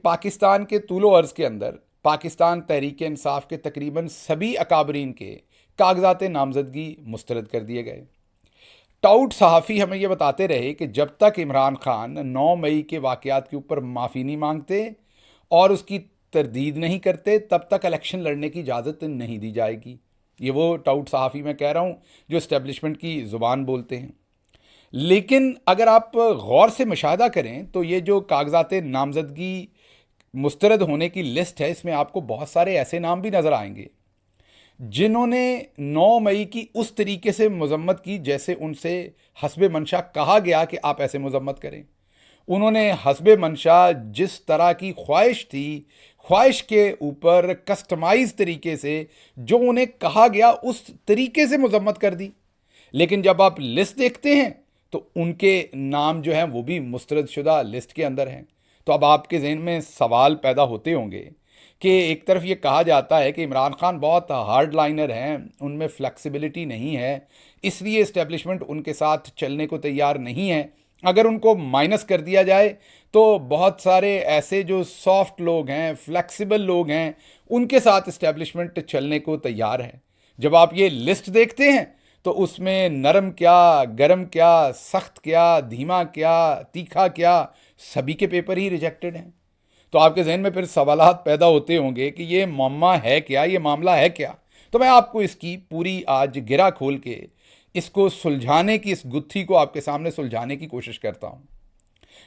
पाकिस्तान के तूलो अर्ज़ के अंदर पाकिस्तान तहरीक इंसाफ के तकरीबन सभी अकाबरीन के कागजात नामजदगी मुस्तरद कर दिए गए। टाउट सहाफ़ी हमें यह बताते रहे कि जब तक इमरान खान 9 मई के वाक़यात के ऊपर माफ़ी नहीं मांगते और उसकी तरदीद नहीं करते, तब तक इलेक्शन लड़ने की इजाज़त नहीं दी जाएगी। ये वो टाउट सहाफ़ी मैं कह रहा हूँ जो इस्टेब्लिशमेंट की ज़ुबान बोलते हैं। लेकिन अगर आप गौर से मुशाहदा करें तो ये जो कागजात नामजदगी मुस्तरद होने की लिस्ट है, इसमें आपको बहुत सारे ऐसे नाम भी नज़र आएंगे जिन्होंने 9 मई की उस तरीके से मजम्मत की जैसे उनसे हस्बे मंशा कहा गया कि आप ऐसे मजम्मत करें। उन्होंने हस्बे मंशा जिस तरह की ख्वाहिश थी, ख्वाहिश के ऊपर कस्टमाइज तरीके से जो उन्हें कहा गया उस तरीके से मजम्मत कर दी। लेकिन जब आप लिस्ट देखते हैं तो उनके नाम जो हैं वो भी मुस्तरद शुदा लिस्ट के अंदर हैं। तो अब आपके जहन में सवाल पैदा होते होंगे कि एक तरफ ये कहा जाता है कि इमरान खान बहुत हार्ड लाइनर हैं, उनमें फ्लेक्सिबिलिटी नहीं है, इसलिए इस्टेब्लिशमेंट उनके साथ चलने को तैयार नहीं है। अगर उनको माइनस कर दिया जाए तो बहुत सारे ऐसे जो सॉफ्ट लोग हैं, फ्लेक्सिबल लोग हैं, उनके साथ इस्टेब्लिशमेंट चलने को तैयार है। जब आप ये लिस्ट देखते हैं तो उसमें नरम क्या, गरम क्या, सख्त क्या, धीमा क्या, तीखा क्या, सभी के पेपर ही रिजेक्टेड हैं। तो आपके जहन में फिर सवालात पैदा होते होंगे कि ये मामला है क्या, ये मामला है क्या। तो मैं आपको इसकी पूरी आज गिरा खोल के इसको सुलझाने की, इस गुत्थी को आपके सामने सुलझाने की कोशिश करता हूँ।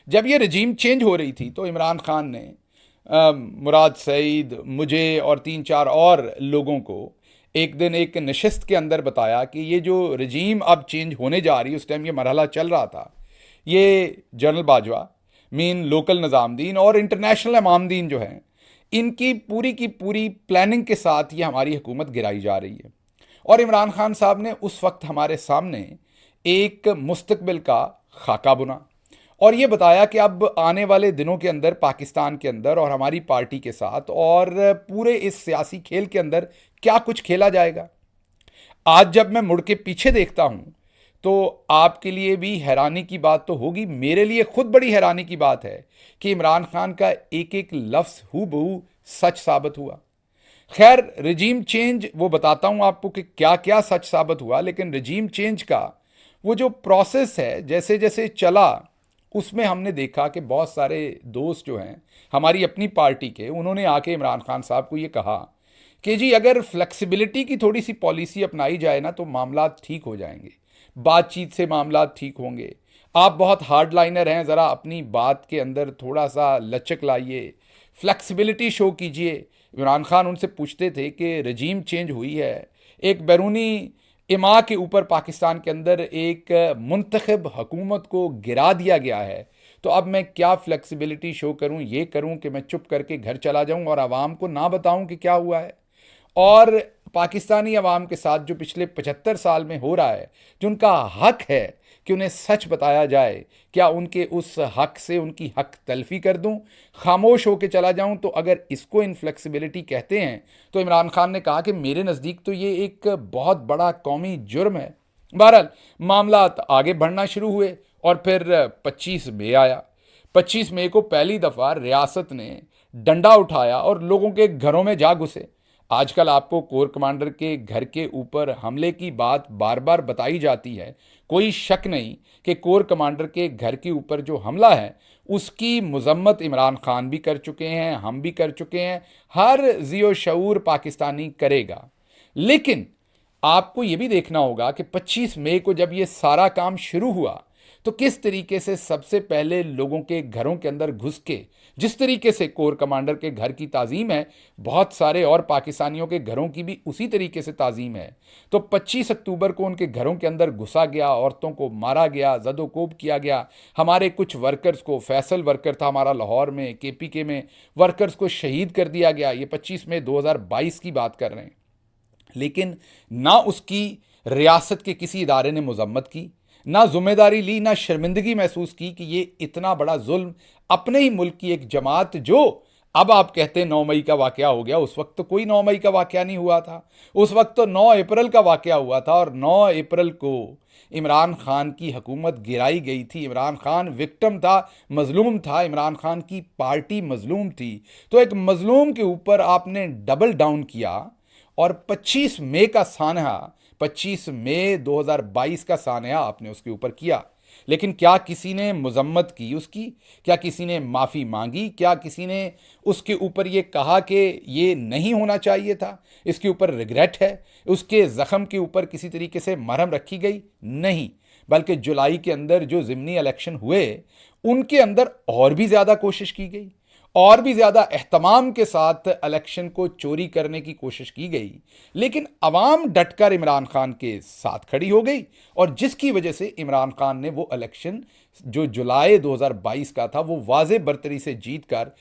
जब ये रजीम चेंज हो रही थी तो इमरान खान ने मुराद सईद, मुझे और 3-4 और लोगों को एक दिन एक नशिस्त के अंदर बताया कि ये जो रजीम अब चेंज होने जा रही है, उस टाइम ये मरहला चल रहा था, ये जनरल बाजवा, मीन लोकल निज़ामदीन और इंटरनेशनल इमामदीन जो हैं, इनकी पूरी की पूरी प्लानिंग के साथ ये हमारी हुकूमत गिराई जा रही है। और इमरान खान साहब ने उस वक्त हमारे सामने एक मुस्तकबिल का खाका बुना और ये बताया कि अब आने वाले दिनों के अंदर पाकिस्तान के अंदर और हमारी पार्टी के साथ और पूरे इस सियासी खेल के अंदर क्या कुछ खेला जाएगा। आज जब मैं मुड़ के पीछे देखता हूं तो आपके लिए भी हैरानी की बात तो होगी, मेरे लिए खुद बड़ी हैरानी की बात है कि इमरान खान का एक एक लफ्ज़ हूबहू सच साबित हुआ। खैर, रजीम चेंज वो बताता हूं आपको कि क्या क्या सच साबित हुआ, लेकिन रजीम चेंज का वो जो प्रोसेस है जैसे जैसे चला, उसमें हमने देखा कि बहुत सारे दोस्त जो हैं हमारी अपनी पार्टी के, उन्होंने आके इमरान खान साहब को ये कहा कि जी अगर फ्लेक्सिबिलिटी की थोड़ी सी पॉलिसी अपनाई जाए ना तो मामला ठीक हो जाएंगे, बातचीत से मामला ठीक होंगे। आप बहुत हार्ड लाइनर हैं, ज़रा अपनी बात के अंदर थोड़ा सा लचक लाइए, फ्लेक्सिबिलिटी शो कीजिए। इमरान खान उनसे पूछते थे कि रजीम चेंज हुई है, एक बैरूनी इमा के ऊपर पाकिस्तान के अंदर एक मुंतखब हुकूमत को गिरा दिया गया है, तो अब मैं क्या फ्लेक्सिबिलिटी शो करूं, ये करूं कि मैं चुप करके घर चला जाऊं और आवाम को ना बताऊं कि क्या हुआ है। और पाकिस्तानी अवाम के साथ जो पिछले 75 साल में हो रहा है, जो उनका हक है कि उन्हें सच बताया जाए, क्या उनके उस हक से उनकी हक तलफी कर दूं, खामोश होकर चला जाऊं? तो अगर इसको इनफ्लेक्सिबिलिटी कहते हैं तो इमरान खान ने कहा कि मेरे नज़दीक तो ये एक बहुत बड़ा कौमी जुर्म है। बहरहाल मामला आगे बढ़ना शुरू हुए और फिर 25 मई आया। 25 मई को पहली दफ़ा रियासत ने डंडा उठाया और लोगों के घरों में जा घुसे। आजकल आपको कोर कमांडर के घर के ऊपर हमले की बात बार बार बताई जाती है। कोई शक नहीं कि कोर कमांडर के घर के ऊपर जो हमला है उसकी मजम्मत इमरान खान भी कर चुके हैं, हम भी कर चुके हैं, हर ज़ियो शऊर पाकिस्तानी करेगा। लेकिन आपको ये भी देखना होगा कि 25 मई को जब ये सारा काम शुरू हुआ तो किस तरीके से सबसे पहले लोगों के घरों के अंदर घुस के, जिस तरीके से कोर कमांडर के घर की ताज़ीम है, बहुत सारे और पाकिस्तानियों के घरों की भी उसी तरीके से ताज़ीम है। तो 25 अक्टूबर को उनके घरों के अंदर घुसा गया, औरतों को मारा गया, जदोकोब किया गया, हमारे कुछ वर्कर्स को, फैसल वर्कर था हमारा लाहौर में, KPK में, वर्कर्स को शहीद कर दिया गया। ये 25 मई 2022 की बात कर रहे हैं। लेकिन ना उसकी रियासत के किसी इदारे ने मजम्मत की, ना जिम्मेदारी ली, ना शर्मिंदगी महसूस की कि ये इतना बड़ा जुल्म अपने ही मुल्क की एक जमात जो अब आप कहते हैं 9 मई का वाकया हो गया, उस वक्त तो कोई 9 मई का वाकया नहीं हुआ था, उस वक्त तो 9 अप्रैल का वाकया हुआ था, और 9 अप्रैल को इमरान खान की हुकूमत गिराई गई थी। इमरान खान विक्टिम था, मजलूम था, इमरान खान की पार्टी मजलूम थी। तो एक मजलूम के ऊपर आपने डबल डाउन किया, और 25 मई का सानहा, 25 मई 2022 का सानहा आपने उसके ऊपर किया। लेकिन क्या किसी ने मजम्मत की उसकी? क्या किसी ने माफ़ी मांगी? क्या किसी ने उसके ऊपर ये कहा कि ये नहीं होना चाहिए था, इसके ऊपर रिग्रेट है, उसके ज़ख्म के ऊपर किसी तरीके से मरहम रखी गई? नहीं, बल्कि जुलाई के अंदर जो ज़िमनी इलेक्शन हुए उनके अंदर और भी ज़्यादा कोशिश की गई, और भी ज़्यादा एहतमाम के साथ इलेक्शन को चोरी करने की कोशिश की गई। लेकिन अवाम डटकर इमरान खान के साथ खड़ी हो गई, और जिसकी वजह से इमरान खान ने वो इलेक्शन जो जुलाई 2022 का था वो वाज़े बरतरी से जीत कर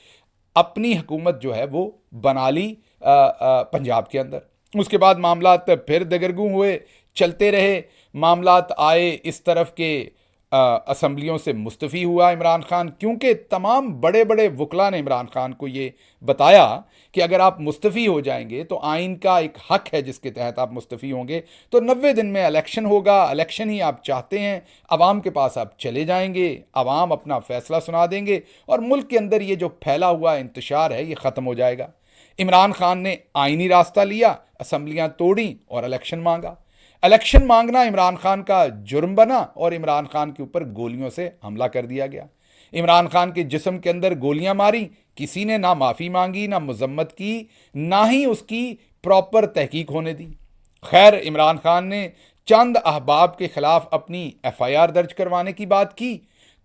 अपनी हुकूमत जो है वो बना ली पंजाब के अंदर। उसके बाद मामलात फिर दगरगू हुए, चलते रहे, मामलात आए इस तरफ के असम्बलियों से मुस्तफ़ी हुआ इमरान खान, क्योंकि तमाम बड़े बड़े वकला ने इमरान खान को ये बताया कि अगर आप मुस्तफ़ी हो जाएंगे तो आइन का एक हक है जिसके तहत आप मुस्तफ़ी होंगे, तो 90 दिन में इलेक्शन होगा, इलेक्शन ही आप चाहते हैं, आवाम के पास आप चले जाएंगे, आवाम अपना फ़ैसला सुना देंगे, और मुल्क के अंदर ये जो फैला हुआ इंतशार है ये ख़त्म हो जाएगा। इमरान खान ने आइनी रास्ता लिया, असम्बलियाँ तोड़ी और इलेक्शन मांगा। इलेक्शन मांगना इमरान खान का जुर्म बना, और इमरान खान के ऊपर गोलियों से हमला कर दिया गया। इमरान खान के जिस्म के अंदर गोलियां मारी, किसी ने ना माफ़ी मांगी, ना मजम्मत की, ना ही उसकी प्रॉपर तहकीक होने दी। खैर, इमरान खान ने चंद अहबाब के खिलाफ अपनी FIR दर्ज करवाने की बात की,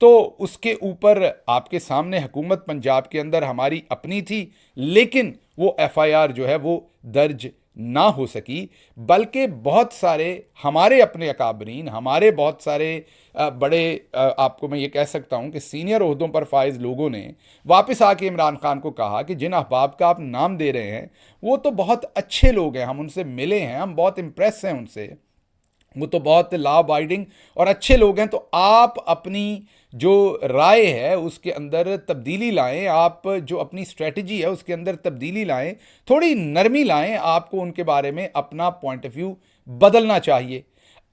तो उसके ऊपर आपके सामने हुकूमत पंजाब के अंदर हमारी अपनी थी, लेकिन वो FIR जो है वो दर्ज ना हो सकी, बल्कि बहुत सारे हमारे अपने अकाबरीन, हमारे बहुत सारे बड़े आपको मैं ये कह सकता हूँ कि सीनियर ओहदों पर फाइज लोगों ने वापस आके इमरान खान को कहा कि जिन अहबाब का आप नाम दे रहे हैं वो तो बहुत अच्छे लोग हैं, हम उनसे मिले हैं, हम बहुत इम्प्रेस हैं उनसे, वो तो बहुत लॉ अबाइडिंग और अच्छे लोग हैं, तो आप अपनी जो राय है उसके अंदर तब्दीली लाएं, आप जो अपनी स्ट्रेटजी है उसके अंदर तब्दीली लाएं, थोड़ी नरमी लाएं, आपको उनके बारे में अपना पॉइंट ऑफ व्यू बदलना चाहिए।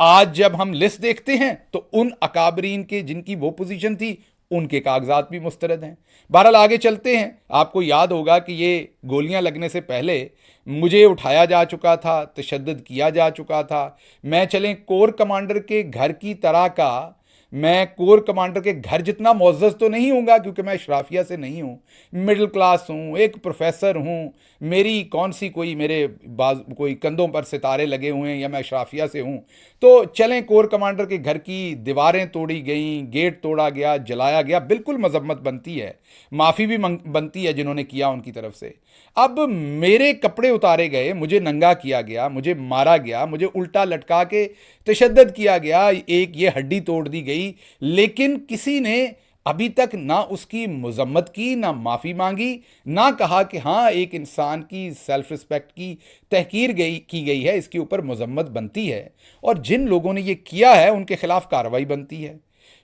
आज जब हम लिस्ट देखते हैं तो उन अकाबरीन के जिनकी वो पोजीशन थी उनके कागजात भी मुस्तरद हैं। बहरहाल आगे चलते हैं। आपको याद होगा कि ये गोलियां लगने से पहले मुझे उठाया जा चुका था, तशद्दुद किया जा चुका था। मैं चलें कोर कमांडर के घर की तरह का, मैं कोर कमांडर के घर जितना मुअज़्ज़ज़ तो नहीं हूँगा क्योंकि मैं अशराफिया से नहीं हूँ, मिडिल क्लास हूँ, एक प्रोफेसर हूँ, मेरी कौन सी कोई मेरे कोई कंधों पर सितारे लगे हुए हैं या मैं अशराफिया से हूँ। तो चलें, कोर कमांडर के घर की दीवारें तोड़ी गईं, गेट तोड़ा गया, जलाया गया, बिल्कुल मजम्मत बनती है, माफ़ी भी बनती है जिन्होंने किया उनकी तरफ से। अब मेरे कपड़े उतारे गए, मुझे नंगा किया गया, मुझे मारा गया, मुझे उल्टा लटका के तशद्दुद किया गया, एक ये हड्डी तोड़ दी गई, लेकिन किसी ने अभी तक ना उसकी मजम्मत की, ना माफ़ी मांगी, ना कहा कि हाँ एक इंसान की सेल्फ रिस्पेक्ट की तहकीर की गई है, इसके ऊपर मजम्मत बनती है, और जिन लोगों ने ये किया है उनके खिलाफ कार्रवाई बनती है।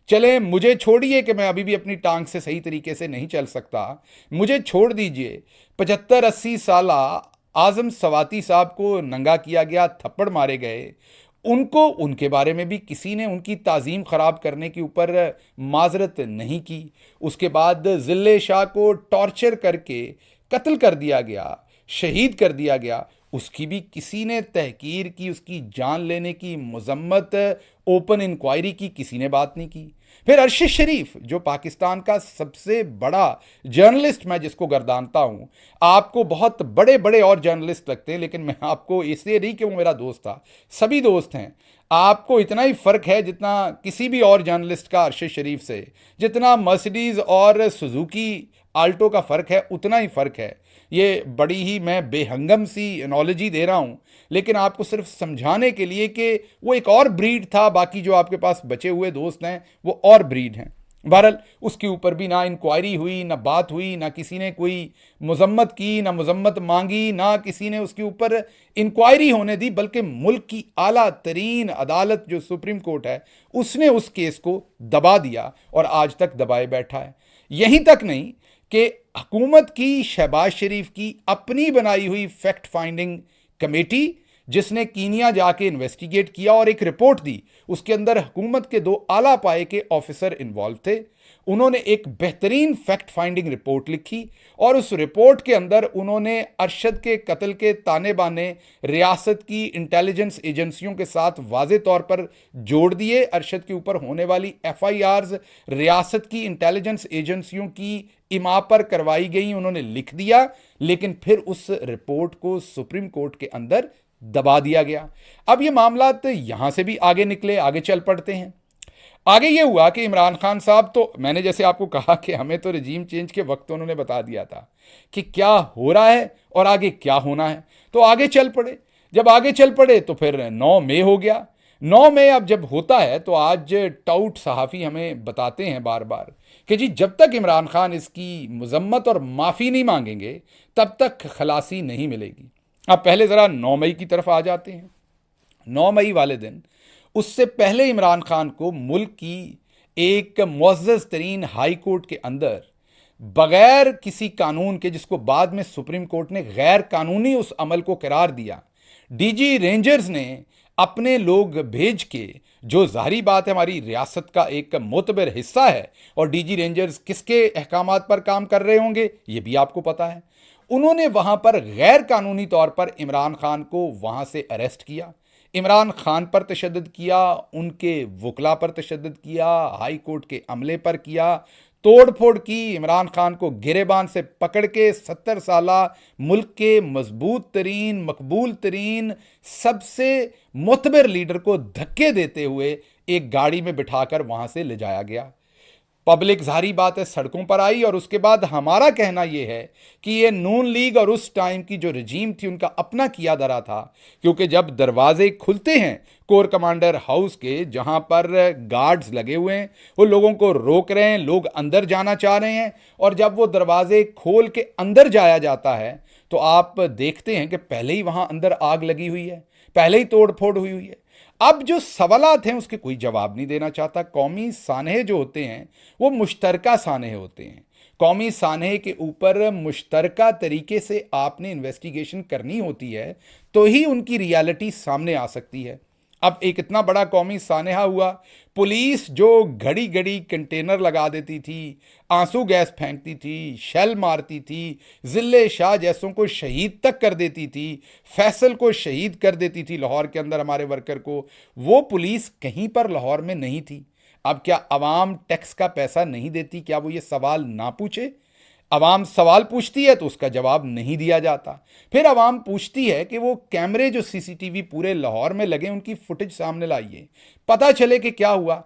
चलें, मुझे छोड़िए कि मैं अभी भी अपनी टांग से सही तरीके से नहीं चल सकता, मुझे छोड़ दीजिए। 75-80 साल आज़म सवाती साहब को नंगा किया गया, थप्पड़ मारे गए, उनको उनके बारे में भी किसी ने उनकी ताज़ीम ख़राब करने के ऊपर माजरत नहीं की। उसके बाद ज़िले शाह को टॉर्चर करके कत्ल कर दिया गया, शहीद कर दिया गया, उसकी भी किसी ने तहकीर की, उसकी जान लेने की, मजम्मत, ओपन इंक्वायरी की किसी ने बात नहीं की। फिर अर्शद शरीफ जो पाकिस्तान का सबसे बड़ा जर्नलिस्ट, मैं जिसको गर्दानता हूँ, आपको बहुत बड़े बड़े और जर्नलिस्ट लगते हैं, लेकिन मैं आपको इसलिए नहीं कि वो मेरा दोस्त था, सभी दोस्त हैं, आपको इतना ही फ़र्क है जितना किसी भी और जर्नलिस्ट का अर्शद शरीफ से, जितना मर्सिडीज़ और सुजुकी आल्टो का फ़र्क है उतना ही फ़र्क है। ये बड़ी ही मैं बेहंगम सी एनोलॉजी दे रहा हूँ, लेकिन आपको सिर्फ समझाने के लिए कि वो एक और ब्रीड था, बाकी जो आपके पास बचे हुए दोस्त हैं वो और ब्रीड हैं। बहरहाल उसके ऊपर भी ना इंक्वायरी हुई, ना बात हुई, ना किसी ने कोई मजम्मत की, ना मजम्मत मांगी, ना किसी ने उसके ऊपर इंक्वायरी होने दी, बल्कि मुल्क की आला तरीन अदालत जो सुप्रीम कोर्ट है उसने उस केस को दबा दिया और आज तक दबाए बैठा है। यहीं तक नहीं, कि हुकूमत की, शहबाज शरीफ की अपनी बनाई हुई फैक्ट फाइंडिंग कमेटी, जिसने कीनिया जाके इन्वेस्टिगेट किया और एक रिपोर्ट दी, उसके अंदर हुकूमत के 2 आला पाए के ऑफिसर इन्वॉल्व थे। उन्होंने एक बेहतरीन फैक्ट फाइंडिंग रिपोर्ट लिखी और उस रिपोर्ट के अंदर उन्होंने अरशद के कत्ल के ताने बाने रियासत की इंटेलिजेंस एजेंसियों के साथ वाज़े तौर पर जोड़ दिए। अरशद के ऊपर होने वाली FIRs रियासत की इंटेलिजेंस एजेंसियों की इमा पर करवाई गई, उन्होंने लिख दिया, लेकिन फिर उस रिपोर्ट को सुप्रीम कोर्ट के अंदर दबा दिया गया। अब ये मामला यहां से भी आगे निकले, आगे चल पड़ते हैं। आगे ये हुआ कि इमरान खान साहब, तो मैंने जैसे आपको कहा कि हमें तो रजीम चेंज के वक्त उन्होंने बता दिया था कि क्या हो रहा है और आगे क्या होना है, तो आगे चल पड़े। जब आगे चल पड़े तो फिर 9 मई हो गया। 9 मई अब जब होता है तो आज टाउट सहाफ़ी हमें बताते हैं बार बार कि जी जब तक इमरान खान इसकी मजम्मत और माफ़ी नहीं मांगेंगे तब तक खलासी नहीं मिलेगी। अब पहले ज़रा 9 मई की तरफ आ जाते हैं। 9 मई वाले दिन, उससे पहले इमरान खान को मुल्क की एक मुअज़्ज़ज़ तरीन हाई कोर्ट के अंदर बगैर किसी कानून के, जिसको बाद में सुप्रीम कोर्ट ने गैर कानूनी उस अमल को करार दिया, DG रेंजर्स ने अपने लोग भेज के, जो जाहिर बात है हमारी रियासत का एक मोतबर हिस्सा है, और DG रेंजर्स किसके अहकामात पर काम कर रहे होंगे ये भी आपको पता है, उन्होंने वहां पर गैर कानूनी तौर पर इमरान खान को वहां से अरेस्ट किया। इमरान खान पर तशद्दुद किया, उनके वकला पर तशद्दुद किया, हाई कोर्ट के अमले पर किया, तोड़ फोड़ की। इमरान खान को गिरेबान से पकड़ के 70 साला मुल्क के मजबूत तरीन, मकबूल तरीन, सबसे मोतबर लीडर को धक्के देते हुए एक गाड़ी में बिठाकर वहां से ले जाया गया। पब्लिक जाहिर बात है सड़कों पर आई, और उसके बाद हमारा कहना यह है कि ये नून लीग और उस टाइम की जो रजीम थी उनका अपना किया धरा था, क्योंकि जब दरवाजे खुलते हैं कोर कमांडर हाउस के, जहां पर गार्ड्स लगे हुए हैं, वो लोगों को रोक रहे हैं, लोग अंदर जाना चाह रहे हैं, और जब वो दरवाजे खोल के अंदर जाया जाता है तो आप देखते हैं कि पहले ही वहां अंदर आग लगी हुई है, पहले ही तोड़ फोड़ हुई हुई है। अब जो सवालात हैं उसके कोई जवाब नहीं देना चाहता। कौमी सानहे जो होते हैं वो मुश्तरका सानहे होते हैं। कौमी सानहे के ऊपर मुश्तरका तरीके से आपने इन्वेस्टिगेशन करनी होती है तो ही उनकी रियलिटी सामने आ सकती है। अब एक इतना बड़ा कौमी सानहा हुआ, पुलिस जो घड़ी घड़ी कंटेनर लगा देती थी, आंसू गैस फेंकती थी, शेल मारती थी, जिले शाह जैसों को शहीद तक कर देती थी, फैसल को शहीद कर देती थी लाहौर के अंदर, हमारे वर्कर को, वो पुलिस कहीं पर लाहौर में नहीं थी। अब क्या अवाम टैक्स का पैसा नहीं देती? क्या वो ये सवाल ना पूछे? अवाम सवाल पूछती है तो उसका जवाब नहीं दिया जाता। फिर अवाम पूछती है कि वो कैमरे जो CCTV पूरे लाहौर में लगे उनकी फुटेज सामने लाइए। पता चले कि क्या हुआ,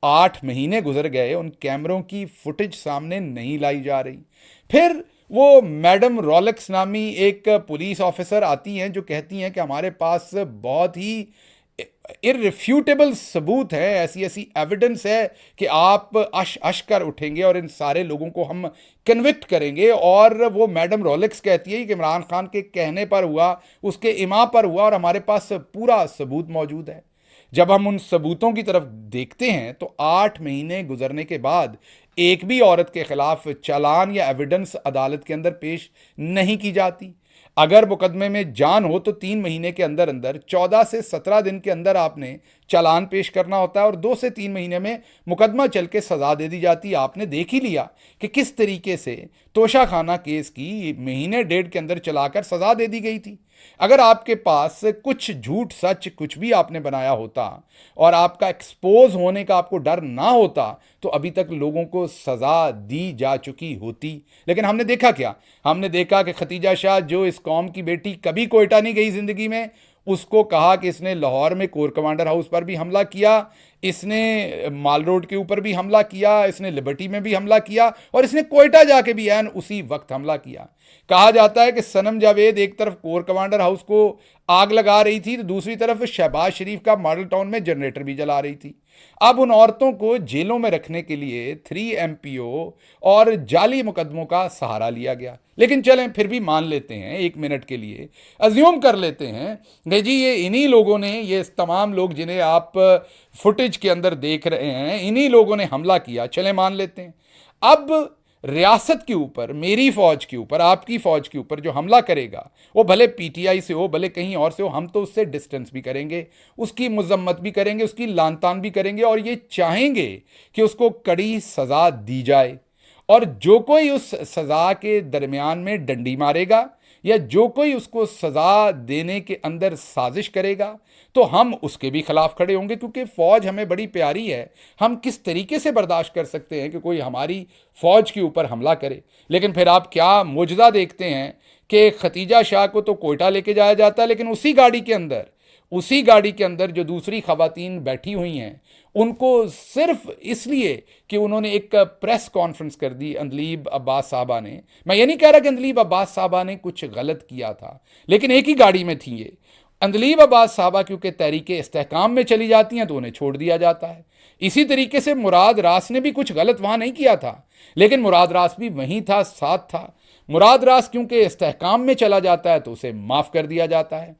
8 महीने गुजर गए, उन कैमरों की फुटेज सामने नहीं लाई जा रही। फिर वो मैडम रॉलेक्स नामी एक पुलिस ऑफिसर आती हैं जो कहती हैं कि हमारे पास बहुत ही इररिफ्यूटेबल सबूत है, ऐसी ऐसी एविडेंस है कि आप अश कर उठेंगे और इन सारे लोगों को हम कन्विक्ट करेंगे। और वो मैडम रॉलेक्स कहती है कि इमरान खान के कहने पर हुआ, उसके इमा पर हुआ, और हमारे पास पूरा सबूत मौजूद है। जब हम उन सबूतों की तरफ देखते हैं तो 8 महीने गुजरने के बाद एक भी औरत के खिलाफ चालान या एविडेंस अदालत के अंदर पेश नहीं की जाती। अगर मुकदमे में जान हो तो 3 महीने के अंदर अंदर 14 से 17 दिन के अंदर आपने चालान पेश करना होता है, और 2 से 3 महीने में मुकदमा चल के सजा दे दी जाती है। आपने देख ही लिया कि किस तरीके से तोशा खाना केस की महीने डेढ़ के अंदर चलाकर सजा दे दी गई थी। अगर आपके पास कुछ झूठ सच कुछ भी आपने बनाया होता और आपका एक्सपोज होने का आपको डर ना होता तो अभी तक लोगों को सजा दी जा चुकी होती। लेकिन हमने देखा क्या? हमने देखा कि खतीजा शाह, जो इस कौम की बेटी, कभी कोयटा नहीं गई जिंदगी में, उसको कहा कि इसने लाहौर में कोर कमांडर हाउस पर भी हमला किया, इसने माल रोड के ऊपर भी हमला किया, इसने लिबर्टी में भी हमला किया, और इसने कोयटा जाके भी ऐन उसी वक्त हमला किया। कहा जाता है कि सनम जावेद एक तरफ कोर कमांडर हाउस को आग लगा रही थी तो दूसरी तरफ शहबाज शरीफ का मॉडल टाउन में जनरेटर भी जला रही थी। अब उन औरतों को जेलों में रखने के लिए 3 MPO और जाली मुकदमों का सहारा लिया गया। लेकिन चलें फिर भी मान लेते हैं, 1 मिनट के लिए अज्यूम कर लेते हैं कि जी ये इन्हीं लोगों ने, ये तमाम लोग जिन्हें आप फुटेज के अंदर देख रहे हैं, इन्हीं लोगों ने हमला किया। चलें मान लेते हैं। अब रियासत के ऊपर, मेरी फौज के ऊपर, आपकी फौज के ऊपर जो हमला करेगा, वो भले पीटीआई से हो, भले कहीं और से हो, हम तो उससे डिस्टेंस भी करेंगे, उसकी मजम्मत भी करेंगे, उसकी लानतान भी करेंगे और ये चाहेंगे कि उसको कड़ी सजा दी जाए। और जो कोई उस सजा के दरमियान में डंडी मारेगा या जो कोई उसको सजा देने के अंदर साजिश करेगा, तो हम उसके भी खिलाफ खड़े होंगे, क्योंकि फौज हमें बड़ी प्यारी है। हम किस तरीके से बर्दाश्त कर सकते हैं कि कोई हमारी फौज के ऊपर हमला करे। लेकिन फिर आप क्या मुजदा देखते हैं कि खतीजा शाह को तो कोयटा लेके जाया जाता है, लेकिन उसी गाड़ी के अंदर जो दूसरी खवातीन बैठी हुई हैं, उनको सिर्फ इसलिए कि उन्होंने एक प्रेस कॉन्फ्रेंस कर दी अंदलीब अब्बास साहबा ने। मैं ये नहीं कह रहा कि अंदलीब अब्बास साहबा ने कुछ गलत किया था, लेकिन एक ही गाड़ी में थी ये। अंदलीब अब्बास साहबा क्योंकि तहरीके इस्तेहकाम में चली जाती हैं तो उन्हें छोड़ दिया जाता है। इसी तरीके से मुराद रास ने भी कुछ गलत वहां नहीं किया था, लेकिन मुराद रास भी वहीं था, साथ था। मुराद रास क्योंकि इस्तेहकाम में चला जाता है तो उसे माफ कर दिया जाता है।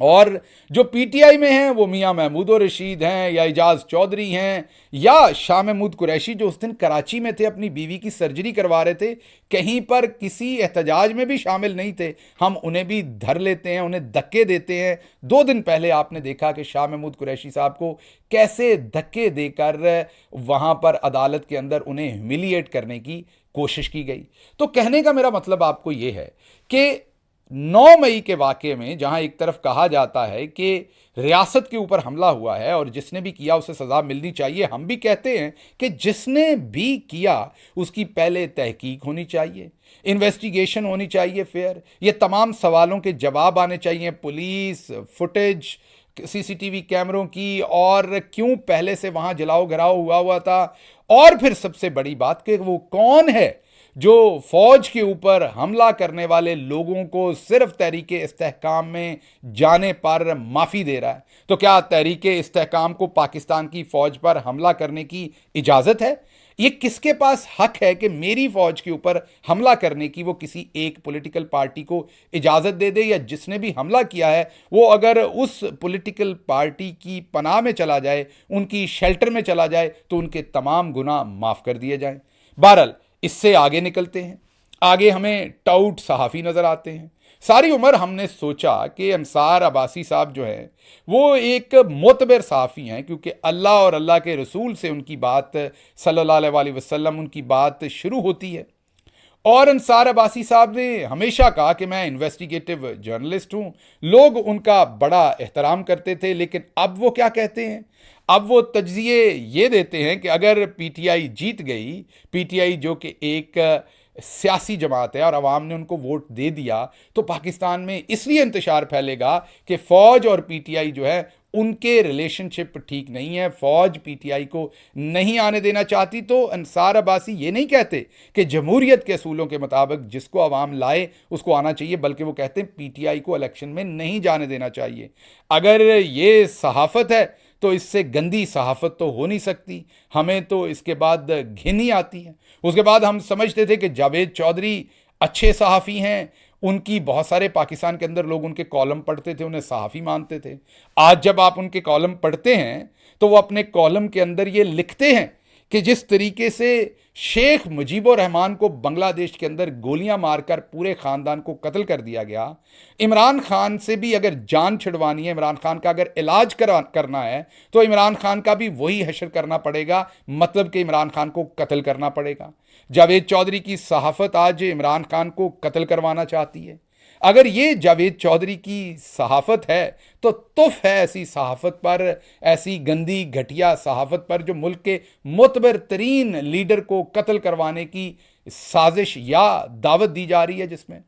और जो पीटीआई में हैं वो मियां महमूद रशीद हैं या इजाज चौधरी हैं या शाह महमूद कुरैशी, जो उस दिन कराची में थे, अपनी बीवी की सर्जरी करवा रहे थे, कहीं पर किसी एहतजाज में भी शामिल नहीं थे, हम उन्हें भी धर लेते हैं, उन्हें धक्के देते हैं। 2 दिन पहले आपने देखा कि शाह महमूद कुरैशी साहब को कैसे धक्के देकर वहां पर अदालत के अंदर उन्हें ह्यूमिलिएट करने की कोशिश की गई। तो कहने का मेरा मतलब आपको यह है कि 9 मई के वाक़े में जहां एक तरफ कहा जाता है कि रियासत के ऊपर हमला हुआ है और जिसने भी किया उसे सज़ा मिलनी चाहिए, हम भी कहते हैं कि जिसने भी किया उसकी पहले तहकीक होनी चाहिए, इन्वेस्टिगेशन होनी चाहिए फेयर, ये तमाम सवालों के जवाब आने चाहिए, पुलिस फुटेज, सीसीटीवी कैमरों की, और क्यों पहले से वहां जलाओ घराओ हुआ था, और फिर सबसे बड़ी बात कि वो कौन है जो फौज के ऊपर हमला करने वाले लोगों को सिर्फ तहरीके इस्तेहकाम में जाने पर माफ़ी दे रहा है। तो क्या तहरीके इस्तेहकाम को पाकिस्तान की फौज पर हमला करने की इजाज़त है? ये किसके पास हक है कि मेरी फौज के ऊपर हमला करने की वो किसी एक पॉलिटिकल पार्टी को इजाज़त दे दे, या जिसने भी हमला किया है वो अगर उस पॉलिटिकल पार्टी की पनाह में चला जाए, उनकी शेल्टर में चला जाए, तो उनके तमाम गुनाह माफ़ कर दिए जाएं। बहरहाल इससे आगे निकलते हैं। आगे हमें टाउट सहाफ़ी नज़र आते हैं। सारी उम्र हमने सोचा कि अंसार अब्बासी साहब जो है वो एक मोतबर सहाफ़ी हैं, क्योंकि अल्लाह और अल्लाह के रसूल से उनकी बात सल्लल्लाहु अलैहि वसल्लम उनकी बात शुरू होती है। और अंसार अब्बासी साहब ने हमेशा कहा कि मैं इन्वेस्टिगेटिव जर्नलिस्ट हूँ, लोग उनका बड़ा एहतराम करते थे। लेकिन अब वो क्या कहते हैं? अब वो तज्जिए ये देते हैं कि अगर पीटीआई जीत गई, पीटीआई जो कि एक सियासी जमात है और अवाम ने उनको वोट दे दिया, तो पाकिस्तान में इसलिए इंतशार फैलेगा कि फ़ौज और पीटीआई जो है उनके रिलेशनशिप ठीक नहीं है, फ़ौज पीटीआई को नहीं आने देना चाहती। तो अंसार अब्बासी ये नहीं कहते कि जमहूरियत के असूलों के मुताबिक जिसको अवाम लाए उसको आना चाहिए, बल्कि वो कहते हैं पीटीआई को इलेक्शन में नहीं जाने देना चाहिए। अगर ये सहाफ़त है तो इससे गंदी सहाफ़त तो हो नहीं सकती, हमें तो इसके बाद घिन ही आती है। उसके बाद हम समझते थे कि जावेद चौधरी अच्छे सहाफ़ी हैं, उनकी बहुत सारे पाकिस्तान के अंदर लोग उनके कॉलम पढ़ते थे, उन्हें सहाफ़ी मानते थे। आज जब आप उनके कॉलम पढ़ते हैं तो वो अपने कॉलम के अंदर ये लिखते हैं कि जिस तरीके से शेख मुजीबुर रहमान को बांग्लादेश के अंदर गोलियां मारकर पूरे ख़ानदान को कत्ल कर दिया गया, इमरान खान से भी अगर जान छिड़वानी है, इमरान खान का अगर इलाज करना है, तो इमरान खान का भी वही हशर करना पड़ेगा, मतलब कि इमरान खान को कत्ल करना पड़ेगा। जावेद चौधरी की सहाफ़त आज इमरान खान को कत्ल करवाना चाहती है। अगर ये जावेद चौधरी की सहाफ़त है तो तुफ है ऐसी सहाफ़त पर, ऐसी गंदी घटिया सहाफ़त पर जो मुल्क के मुतबर तरीन लीडर को कत्ल करवाने की साजिश या दावत दी जा रही है। जिसमें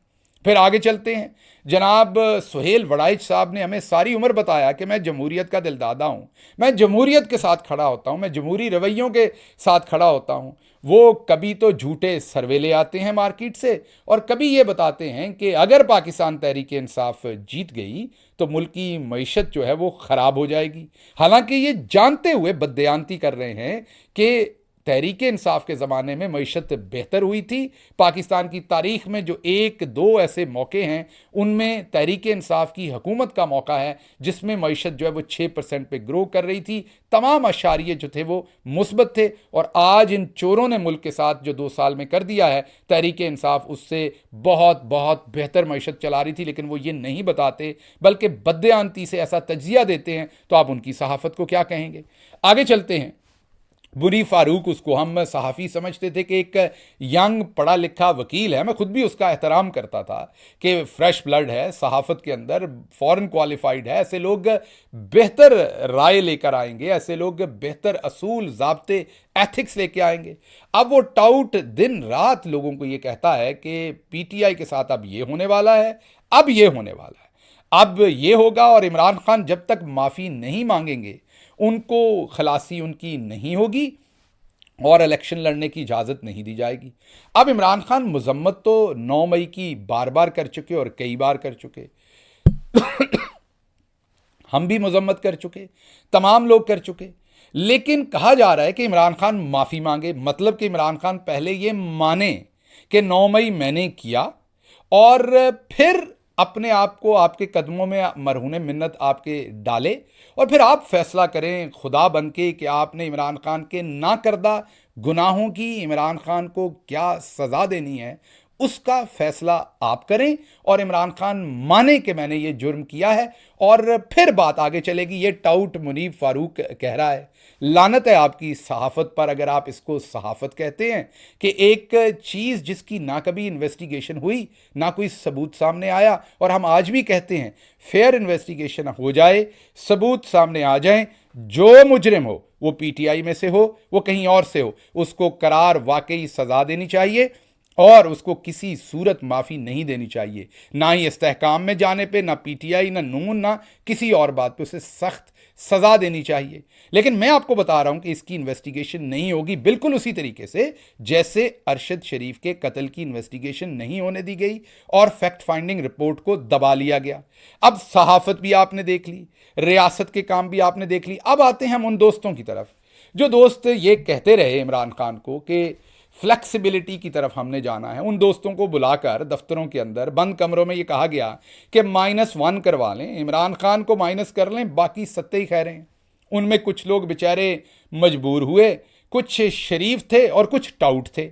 फिर आगे चलते हैं, जनाब सुहेल वड़ाइच साहब ने हमें सारी उम्र बताया कि मैं जमहूरियत का दिलदादा हूँ, मैं जमहूरियत के साथ खड़ा होता हूँ, मैं जमहूरी रवैयों के साथ खड़ा होता हूँ। वो कभी तो झूठे सर्वे ले आते हैं मार्केट से और कभी ये बताते हैं कि अगर पाकिस्तान तहरीक इंसाफ जीत गई तो मुल्क की मईशत जो है वो ख़राब हो जाएगी। हालांकि ये जानते हुए बददयानती कर रहे हैं कि तहरीक इंसाफ के ज़माने में मईशत बेहतर हुई थी। पाकिस्तान की तारीख में जो एक दो ऐसे मौके हैं उनमें तहरीक इंसाफ की हुकूमत का मौका है जिसमें मईशत जो है वो 6% पे ग्रो कर रही थी। तमाम अशारिये जो थे वो मुस्बत थे, और आज इन चोरों ने मुल्क के साथ जो 2 साल में कर दिया है, तहरीक इंसाफ उससे बहुत बहुत बेहतर मईशत चला रही थी, लेकिन वो ये नहीं बताते बल्कि बदयानती से ऐसा तज्जिया देते हैं। तो आप उनकी सहाफ़त को क्या कहेंगे? आगे चलते हैं। मुनीफ फारूक, उसको हम सहाफ़ी समझते थे कि एक यंग पढ़ा लिखा वकील है, मैं खुद भी उसका एहतराम करता था कि फ्रेश ब्लड है, सहाफ़त के अंदर फ़ॉरेन क्वालिफाइड है, ऐसे लोग बेहतर राय लेकर आएंगे, ऐसे लोग बेहतर असूल ज़ाब्ते एथिक्स लेके आएंगे। अब वो टाउट दिन रात लोगों को ये कहता है कि पीटीआई के साथ अब ये होने वाला है, अब ये होने वाला है, अब ये होगा, और इमरान खान जब तक माफ़ी नहीं मांगेंगे उनको खलासी उनकी नहीं होगी और इलेक्शन लड़ने की इजाज़त नहीं दी जाएगी। अब इमरान खान मजम्मत तो 9 मई की बार बार कर चुके और कई बार कर चुके हम भी मजम्मत कर चुके, तमाम लोग कर चुके, लेकिन कहा जा रहा है कि इमरान खान माफ़ी मांगे, मतलब कि इमरान खान पहले ये माने कि 9 मई मैंने किया, और फिर अपने आप को आपके कदमों में मरहून मिन्नत आपके डाले, और फिर आप फैसला करें खुदा बन के कि आपने इमरान खान के ना करदा गुनाहों की इमरान खान को क्या सज़ा देनी है, उसका फैसला आप करें, और इमरान खान माने कि मैंने ये जुर्म किया है, और फिर बात आगे चलेगी। ये टाउट मुनीफ फारूक कह रहा है। लानत है आपकी सहाफ़त पर अगर आप इसको सहाफ़त कहते हैं कि एक चीज़ जिसकी ना कभी इन्वेस्टिगेशन हुई, ना कोई सबूत सामने आया, और हम आज भी कहते हैं फेयर इन्वेस्टिगेशन हो जाए, सबूत सामने आ जाएं, जो मुजरिम हो वो पीटीआई में से हो, वो कहीं और से हो, उसको करार वाकई सज़ा देनी चाहिए और उसको किसी सूरत माफ़ी नहीं देनी चाहिए, ना ही इस्तेहकाम में जाने पे, ना पीटीआई, ना नून, ना किसी और बात पे, उसे सख्त सज़ा देनी चाहिए। लेकिन मैं आपको बता रहा हूं कि इसकी इन्वेस्टिगेशन नहीं होगी, बिल्कुल उसी तरीके से जैसे अरशद शरीफ के कत्ल की इन्वेस्टिगेशन नहीं होने दी गई और फैक्ट फाइंडिंग रिपोर्ट को दबा लिया गया। अब सहाफ़त भी आपने देख ली, रियासत के काम भी आपने देख ली। अब आते हैं हम उन दोस्तों की तरफ जो दोस्त ये कहते रहे इमरान खान को कि फ्लेक्सिबिलिटी की तरफ हमने जाना है। उन दोस्तों को बुलाकर दफ्तरों के अंदर बंद कमरों में ये कहा गया कि -1 करवा लें, इमरान खान को माइनस कर लें, बाकी सत्ते ही खैर हैं। उनमें कुछ लोग बेचारे मजबूर हुए, कुछ शरीफ थे और कुछ टाउट थे।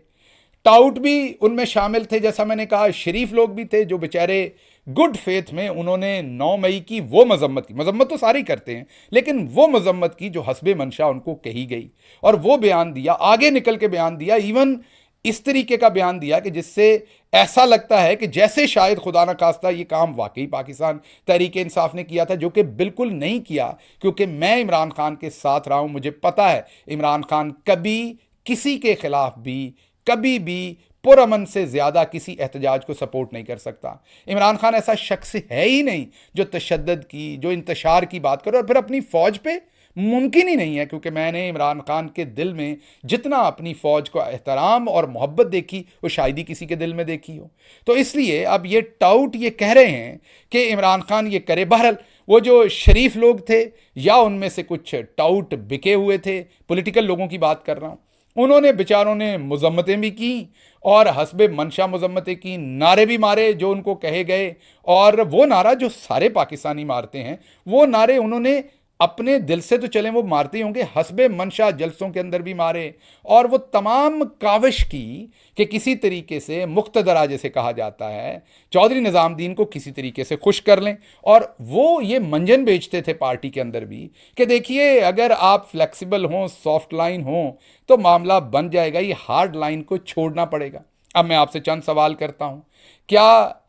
टाउट भी उनमें शामिल थे, जैसा मैंने कहा, शरीफ लोग भी थे जो बेचारे गुड फेथ में उन्होंने 9 मई की वो मजम्मत की, मजम्मत तो सारी करते हैं, लेकिन वो मजम्मत की जो हस्बे मंशा उनको कही गई, और वो बयान दिया, आगे निकल के बयान दिया, इवन इस तरीके का बयान दिया कि जिससे ऐसा लगता है कि जैसे शायद खुदा न खास्ता ये काम वाकई पाकिस्तान तहरीक इंसाफ ने किया था, जो कि बिल्कुल नहीं किया, क्योंकि मैं इमरान खान के साथ रहा हूं, मुझे पता है इमरान खान कभी किसी के खिलाफ भी कभी भी पुरअमन से ज़्यादा एहतजाज एहतजाज को सपोर्ट नहीं कर सकता। इमरान खान ऐसा शख्स है ही नहीं जो तशद्दुद की, जो इंतशार की बात करे, और फिर अपनी फ़ौज पे मुमकिन ही नहीं है, क्योंकि मैंने इमरान खान के दिल में जितना अपनी फ़ौज को एहतराम और मोहब्बत देखी वो शायद ही किसी के दिल में देखी हो। तो इसलिए अब ये टाउट ये कह रहे हैं कि इमरान खान ये करे। बहरहाल वो जो शरीफ लोग थे या उनमें से कुछ टाउट बिके हुए थे, पॉलिटिकल लोगों की बात कर रहा हूँ, उन्होंने बेचारों ने मजम्मतें भी की और हस्बे मंशा मजम्मतें की, नारे भी मारे जो उनको कहे गए, और वो नारा जो सारे पाकिस्तानी मारते हैं वो नारे उन्होंने अपने दिल से तो चलें वो मारते ही होंगे, हस्बे मंशा जलसों के अंदर भी मारे, और वो तमाम काविश की कि किसी तरीके से मुख्तदरा जैसे कहा जाता है चौधरी निज़ामुद्दीन को किसी तरीके से खुश कर लें। और वो ये मंजन बेचते थे पार्टी के अंदर भी कि देखिए अगर आप फ्लेक्सिबल हों, सॉफ्ट लाइन हों तो मामला बन जाएगा, ये हार्ड लाइन को छोड़ना पड़ेगा। अब मैं आपसे चंद सवाल करता हूँ, क्या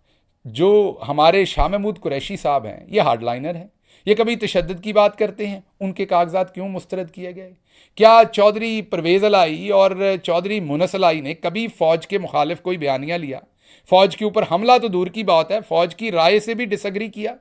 जो हमारे शाह महमूद कुरैशी साहब हैं ये हार्ड लाइनर हैं? ये कभी तशद्दुद की बात करते हैं? उनके कागजात क्यों मुस्तरद किए गए? क्या चौधरी परवेज़ अलाई और चौधरी मुनस अलाई ने कभी फ़ौज के मुखालिफ कोई बयानिया लिया? फ़ौज के ऊपर हमला तो दूर की बात है, फ़ौज की राय से भी डिसएग्री किया,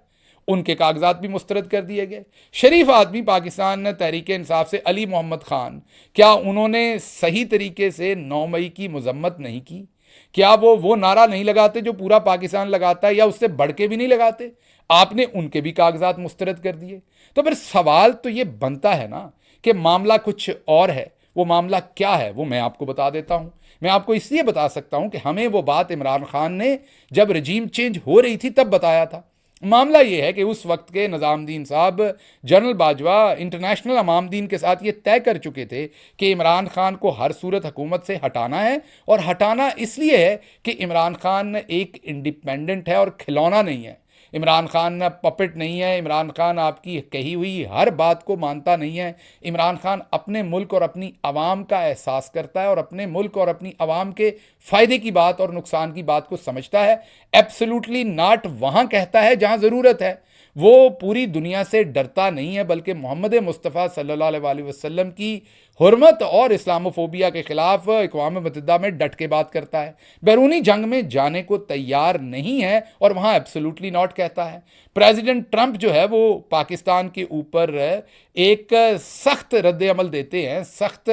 उनके कागजात भी मुस्तरद कर दिए गए। शरीफ आदमी पाकिस्तान तहरीक इंसाफ से अली मोहम्मद खान, क्या उन्होंने सही तरीके से 9 मई की मजम्मत नहीं की? क्या वो नारा नहीं लगाते जो पूरा पाकिस्तान लगाता है, या उससे बढ़ के भी नहीं लगाते? आपने उनके भी कागजात मुस्तरद कर दिए। तो फिर सवाल तो ये बनता है ना कि मामला कुछ और है। वो मामला क्या है वो मैं आपको बता देता हूं। मैं आपको इसलिए बता सकता हूं कि हमें वो बात इमरान खान ने जब रजीम चेंज हो रही थी तब बताया था। मामला ये है कि उस वक्त के निज़ामुद्दीन साहब, जनरल बाजवा इंटरनेशनल अमामदीन के साथ ये तय कर चुके थे कि इमरान खान को हर सूरत हुकूमत से हटाना है, और हटाना इसलिए है कि इमरान खान एक इंडिपेंडेंट है और खिलौना नहीं है। इमरान खान पपेट नहीं है। इमरान खान आपकी कही हुई हर बात को मानता नहीं है। इमरान खान अपने मुल्क और अपनी आवाम का एहसास करता है और अपने मुल्क और अपनी आवाम के फ़ायदे की बात और नुकसान की बात को समझता है। एब्सोल्युटली नॉट वहाँ कहता है जहाँ ज़रूरत है। वो पूरी दुनिया से डरता नहीं है, बल्कि मोहम्मद मुस्तफ़ा सल्लल्लाहु अलैहि वसल्लम की हुर्मत और इस्लामोफोबिया के खिलाफ अक़वाम मुत्तहिदा में डट के बात करता है। बैरूनी जंग में जाने को तैयार नहीं है और वहाँ एब्सोल्युटली नॉट कहता है। प्रेसिडेंट ट्रंप जो है वो पाकिस्तान के ऊपर एक सख्त रद्द अमल देते हैं, सख्त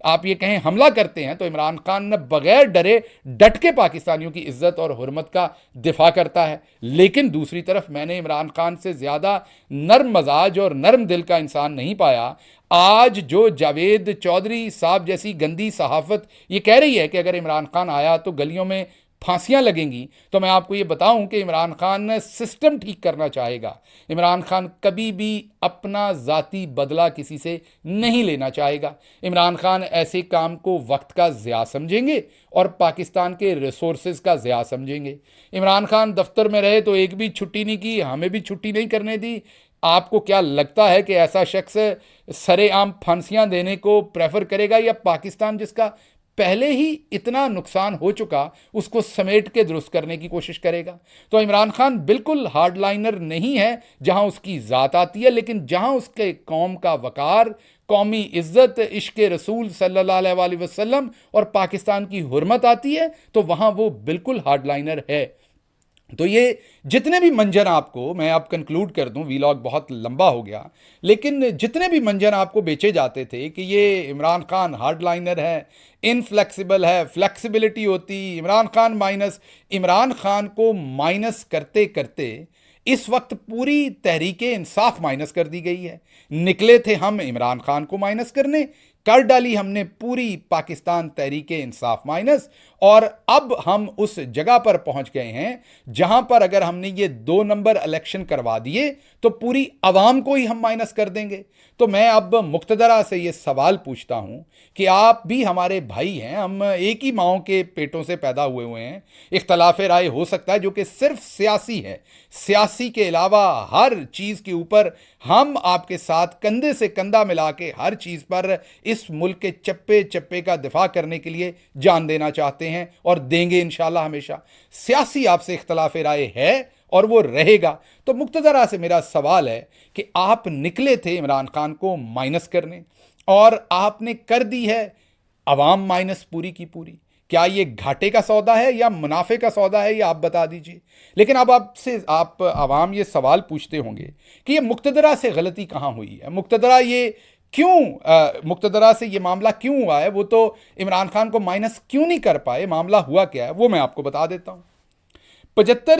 आप ये कहें हमला करते हैं, तो इमरान खान ने बगैर डरे डट के पाकिस्तानियों की इज्जत और हुर्मत का दिफा करता है। लेकिन दूसरी तरफ मैंने इमरान खान से ज़्यादा नर्म मजाज और नर्म दिल का इंसान नहीं पाया। आज जो जावेद चौधरी साहब जैसी गंदी सहाफ़त ये कह रही है कि अगर इमरान खान आया तो गलियों में फांसियां लगेंगी, तो मैं आपको ये बताऊं कि इमरान खान सिस्टम ठीक करना चाहेगा। इमरान खान कभी भी अपना ज़ाती बदला किसी से नहीं लेना चाहेगा। इमरान खान ऐसे काम को वक्त का ज़िया समझेंगे और पाकिस्तान के रिसोर्सेज का ज़िया समझेंगे। इमरान खान दफ्तर में रहे तो एक भी छुट्टी नहीं की, हमें भी छुट्टी नहीं करने दी। आपको क्या लगता है कि ऐसा शख्स सरेआम फांसियां देने को प्रेफर करेगा, या पाकिस्तान जिसका पहले ही इतना नुकसान हो चुका उसको समेट के दुरुस्त करने की कोशिश करेगा? तो इमरान खान बिल्कुल हार्डलाइनर नहीं है जहां उसकी ज़ात आती है, लेकिन जहां उसके कौम का वकार, कौमी इज़्ज़त, इश्क रसूल सल्लल्लाहु अलैहि वसल्लम और पाकिस्तान की हुर्मत आती है, तो वहां वो बिल्कुल हार्डलाइनर है। तो ये जितने भी मंजर आपको, मैं अब कंक्लूड कर दूं, वीलॉग बहुत लंबा हो गया, लेकिन जितने भी मंजर आपको बेचे जाते थे कि ये इमरान खान हार्डलाइनर है, इनफ्लेक्सिबल है, फ्लेक्सिबिलिटी होती इमरान खान माइनस, इमरान खान को माइनस करते करते इस वक्त पूरी तहरीक इंसाफ माइनस कर दी गई है। निकले थे हम इमरान खान को माइनस करने, कर डाली हमने पूरी पाकिस्तान तहरीक इंसाफ माइनस, और अब हम उस जगह पर पहुंच गए हैं जहां पर अगर हमने ये 2 नंबर इलेक्शन करवा दिए तो पूरी आवाम को ही हम माइनस कर देंगे। तो मैं अब मुक्तदरा से ये सवाल पूछता हूं कि आप भी हमारे भाई हैं, हम एक ही माओं के पेटों से पैदा हुए हैं। इख्तलाफ राय हो सकता है जो कि सिर्फ सियासी है, सियासी के अलावा हर चीज़ के ऊपर हम आपके साथ कंधे से कंधा मिला के हर चीज़ पर इस मुल्क के चप्पे चप्पे का दिफा करने के लिए जान देना चाहते हैं और देंगे इंशाल्लाह हमेशा। सियासी आपसे इख्तलाफ राय है और वो रहेगा। तो मुक्तदरा से मेरा सवाल है कि आप निकले थे इमरान खान को माइनस करने और आपने कर दी है अवाम माइनस पूरी की पूरी। क्या ये घाटे का सौदा है या मुनाफे का सौदा है, ये आप बता दीजिए। लेकिन अब आपसे आप आवाम ये सवाल पूछते होंगे कि ये मुक्तदरा से गलती कहाँ हुई है, मुक्तदरा ये क्यों मुक्तदरा से ये मामला क्यों हुआ है, वो तो इमरान खान को माइनस क्यों नहीं कर पाए, मामला हुआ क्या है वो मैं आपको बता देता हूँ। 75